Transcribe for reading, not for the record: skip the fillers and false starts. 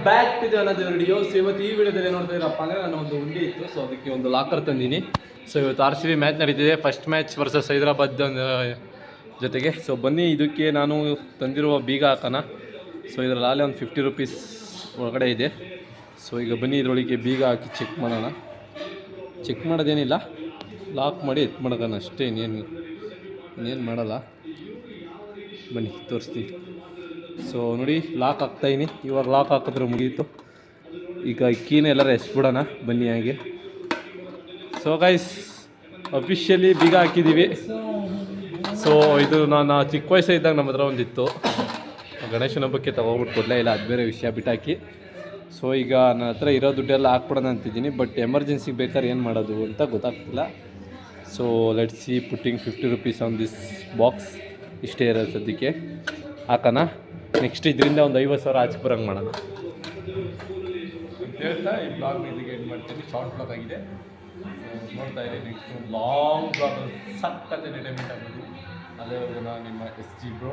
Back to ಅನ್ನೋದು video. So ಇವತ್ತು ಈ ವಿಡಿಯೋದಲ್ಲಿ ನೋಡ್ತಾ ಇರಪ್ಪ ಅಂದರೆ ನನ್ನ ಒಂದು ಉಂಡಿ ಇತ್ತು, ಸೊ ಅದಕ್ಕೆ ಒಂದು ಲಾಕರ್ ತಂದೀನಿ. ಸೊ ಇವತ್ತು RCB ಮ್ಯಾಚ್ ನಡೀತಿದೆ, ಫಸ್ಟ್ ಮ್ಯಾಚ್ ವರ್ಸಸ್ ಹೈದರಾಬಾದ್ ಜೊತೆಗೆ. ಸೊ ಬನ್ನಿ ಇದಕ್ಕೆ ನಾನು ತಂದಿರುವ ಬೀಗ ಹಾಕೋಣ. ಸೊ ಇದರಲ್ಲಿ ಒಂದು 50 ರೂಪೀಸ್ ಒಳಗಡೆ ಇದೆ. ಸೊ ಈಗ ಬನ್ನಿ ಇದರೊಳಗೆ ಬೀಗ ಹಾಕಿ ಚೆಕ್ ಮಾಡೋಣ. ಚೆಕ್ ಮಾಡೋದೇನಿಲ್ಲ, ಲಾಕ್ ಮಾಡಿ ಎತ್ ಮಾಡೋಣ ಅಷ್ಟೇ, ಇನ್ನೇನು ಮಾಡಲ್ಲ. ಬನ್ನಿ ತೋರಿಸ್ತೀವಿ. ಸೊ ನೋಡಿ, ಲಾಕ್ ಹಾಕ್ತಾಯಿನಿ. ಇವಾಗ ಲಾಕ್ ಹಾಕಿದ್ರೆ ಮುಗೀತು. ಈಗ ಕೀನ ಎಲ್ಲರೂ ಎಸ್ಬಿಡೋಣ ಬನ್ನಿ ಹಾಗೆ. ಸೊ ಗೈಸ್, ಅಫಿಷಿಯಲಿ ಬೀಗ ಹಾಕಿದ್ದೀವಿ. ಸೊ ಇದು ನಾನು ಚಿಕ್ಕ ವಯಸ್ಸಿದ್ದಾಗ ನಮ್ಮ ಹತ್ರ ಒಂದಿತ್ತು, ಗಣೇಶನ ಹಬ್ಬಕ್ಕೆ ತೊಗೊಬಿಟ್ಟು ಕೊಡಲೇ ಇಲ್ಲ, ಅದು ಬೇರೆ ವಿಷಯ ಬಿಟ್ಟಾಕಿ. ಸೊ ಈಗ ನನ್ನ ಹತ್ರ ಇರೋ ದುಡ್ಡೆಲ್ಲ ಹಾಕ್ಬಿಡೋಣ ಅಂತಿದ್ದೀನಿ, ಬಟ್ ಎಮರ್ಜೆನ್ಸಿಗೆ ಬೇಕಾದ್ರೆ ಏನು ಮಾಡೋದು ಅಂತ ಗೊತ್ತಾಗ್ತಿಲ್ಲ. So let's see putting 50 rupees on this box. ಇಷ್ಟೇ ಇರೋದು ಸದ್ಯಕ್ಕೆ, ಹಾಕೋಣ. ನೆಕ್ಸ್ಟ್ ಇದರಿಂದ ಒಂದು 50,000 ಆಚೆ ಬರೋಂಗೆ ಮಾಡೋಣ ಅಂತ ಹೇಳ್ತಾ ಈ ಬ್ಲಾಗ್ ಇಲ್ಲಿಗೆ ಎಂಡ್ ಮಾಡ್ತೀನಿ. ಶಾರ್ಟ್ ಬ್ಲಾಗ್ ಆಗಿದೆ, ನೋಡ್ತಾ ಇದ್ದೀನಿ. ನೆಕ್ಸ್ಟ್ ಲಾಂಗ್ ಬ್ಲಾಗ್ ಸಖತ್ ಎಂಟರ್ಟೈನ್ಮೆಂಟ್ ಆಗೋದು. ಅದೇವರೆಗೂ ನಾನು ನಿಮ್ಮ SG ಬ್ರೋ.